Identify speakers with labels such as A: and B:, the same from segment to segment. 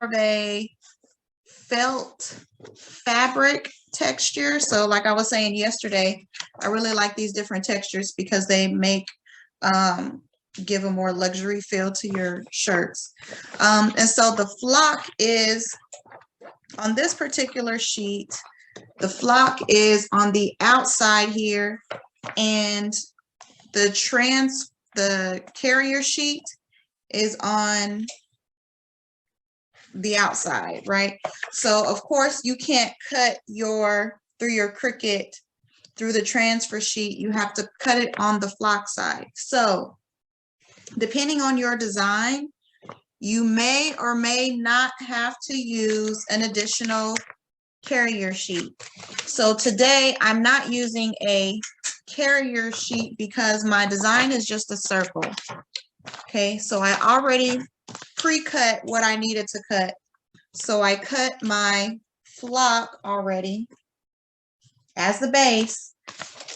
A: of a felt fabric texture. So like I was saying yesterday, I really like these different textures because they make give a more luxury feel to your shirts. And so the flock is on this particular sheet. The flock is on the outside here, and the carrier sheet is on the outside, right? So of course you can't cut through your Cricut through the transfer sheet. You have to cut it on the flock side. So depending on your design, you may or may not have to use an additional carrier sheet. So today I'm not using a carrier sheet because my design is just a circle. Okay, so I already pre-cut what I needed to cut. So I cut my flock already as the base,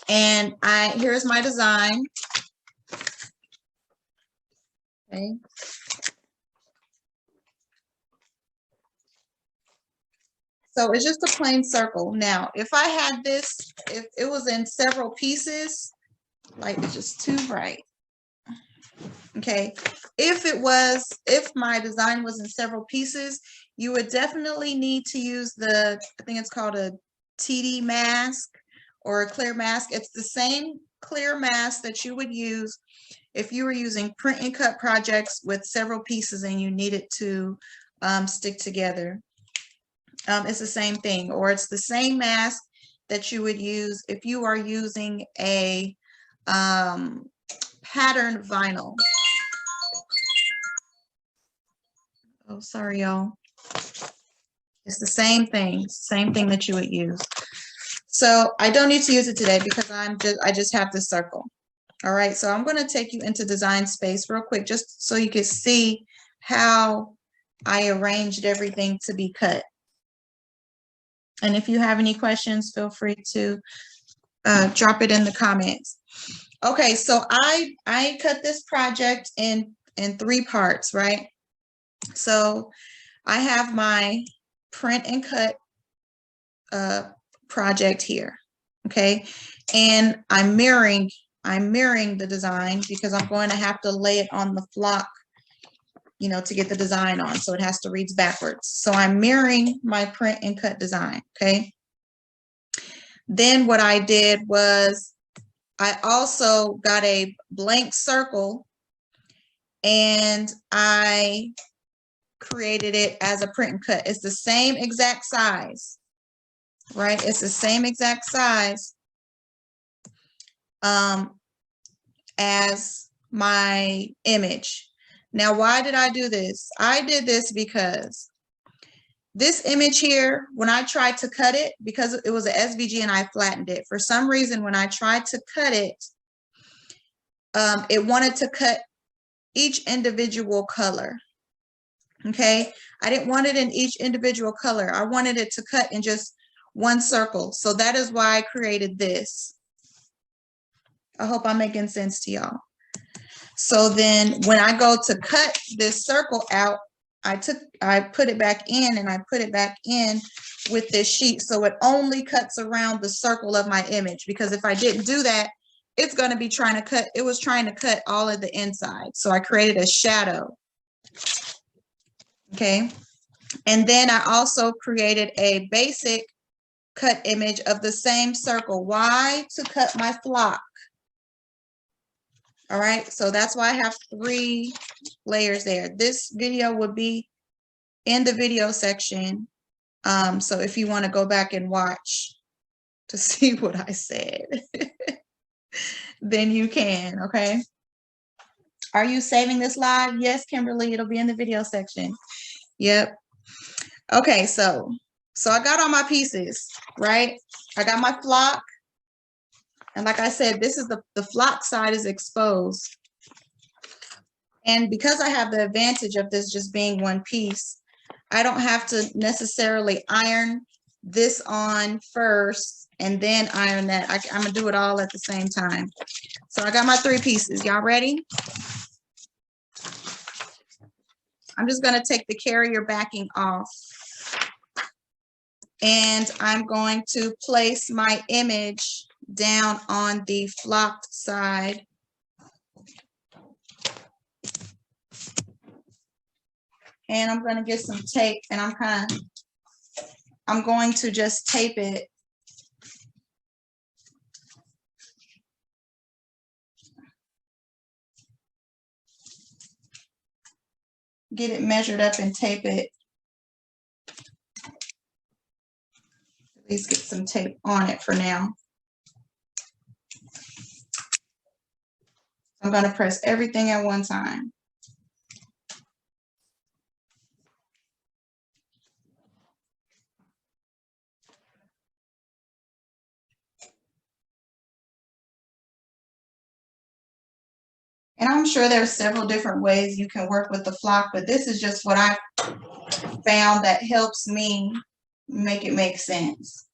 A: and here's my design. Okay. So it's just a plain circle. Now, if I had this, if it was in several pieces, like it's just too bright. Okay, if my design was in several pieces, you would definitely need to use I think it's called a TD mask or a clear mask. It's the same clear mask that you would use if you were using print and cut projects with several pieces and you needed to stick together. It's the same thing, or it's the same mask that you would use if you are using a patterned vinyl. Oh, sorry, y'all. It's the same thing that you would use. So I don't need to use it today because I just have this circle. All right, so I'm going to take you into Design Space real quick, just so you can see how I arranged everything to be cut. And if you have any questions, feel free to drop it in the comments. Okay, so I cut this project in 3 parts, right? So I have my print and cut project here, okay? And I'm mirroring the design because I'm going to have to lay it on the flock, you know, to get the design on. So it has to read backwards. So I'm mirroring my print and cut design, okay? Then what I did was I also got a blank circle and I created it as a print and cut. It's the same exact size, right? It's the same exact size as my image. Now, why did I do this? I did this because this image here, when I tried to cut it, because it was an SVG and I flattened it, for some reason, when I tried to cut it, it wanted to cut each individual color. Okay, I didn't want it in each individual color. I wanted it to cut in just one circle. So that is why I created this. I hope I'm making sense to y'all. So then when I go to cut this circle out, I put it back in and I put it back in with this sheet. So it only cuts around the circle of my image, because if I didn't do that, it's going to be trying to cut. It was trying to cut all of the inside. So I created a shadow. Okay. And then I also created a basic cut image of the same circle. Why? To cut my flock. All right. So that's why I have 3 layers there. This video would be in the video section. So if you want to go back and watch to see what I said, then you can. Okay. Are you saving this live? Yes, Kimberly, it'll be in the video section. Yep. Okay, so I got all my pieces, right? I got my flock. And like I said, this is the flock side is exposed. And because I have the advantage of this just being one piece, I don't have to necessarily iron this on first and then iron that. I'm gonna do it all at the same time. So I got my 3 pieces. Y'all ready? I'm just going to take the carrier backing off. And I'm going to place my image down on the flocked side. And I'm going to get some tape, and I'm going to just tape it. Get it measured up and tape it. At least get some tape on it for now. I'm going to press everything at one time. And I'm sure there's several different ways you can work with the flock, but this is just what I found that helps me make it make sense.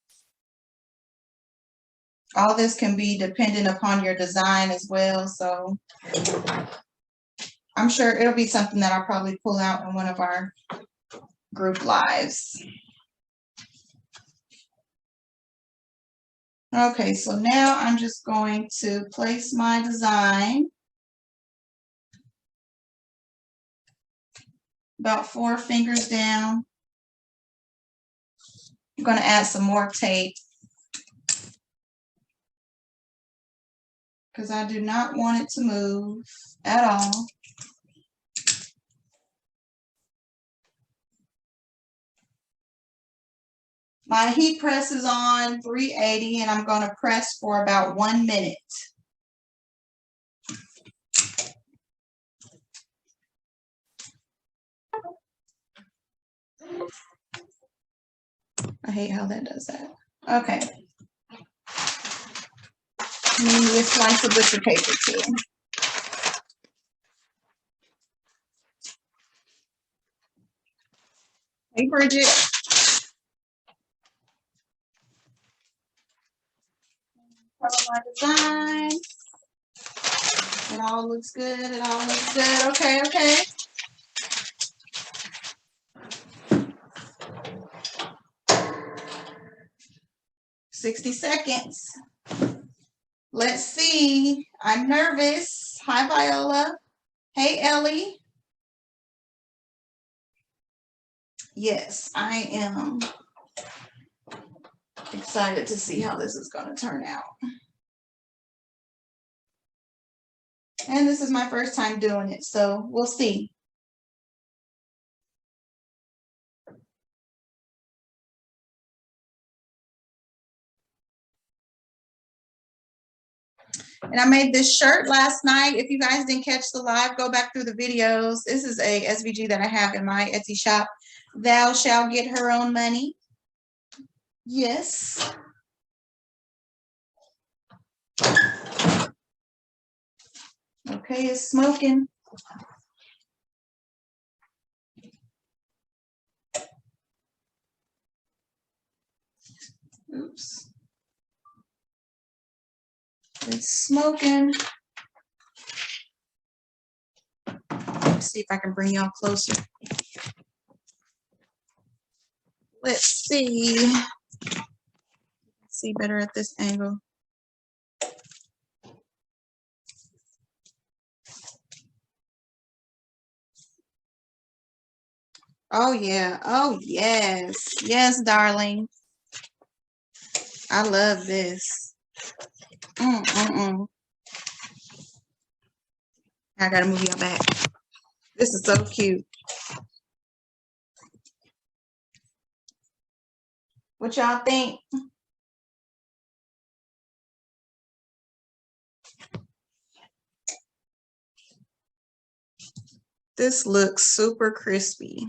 A: All this can be dependent upon your design as well, so I'm sure it'll be something that I'll probably pull out in one of our group lives. Okay, so now I'm just going to place my design about 4 fingers down. I'm going to add some more tape because I do not want it to move at all. My heat press is on 380, and I'm going to press for about 1 minute. I hate how that does that. Okay. Need a slice of butcher paper too. Hey, Bridget. Cover my design. It all looks good. It all looks good. Okay, okay. "60 seconds. Let's see. I'm nervous. Hi, Viola. Hey, Ellie. Yes, I am excited to see how this is going to turn out. And this is my first time doing it, so we'll see. And I made this shirt last night. If you guys didn't catch the live, go back through the videos. This is a SVG that I have in my Etsy shop. Thou shall get her own money. Yes. Okay, it's smoking. Oops. It's smoking. Let's see if I can bring y'all closer. Let's see. See better at this angle. Oh yeah. Oh yes. Yes, darling. I love this. I gotta move y'all back. This is so cute. What y'all think? This looks super crispy.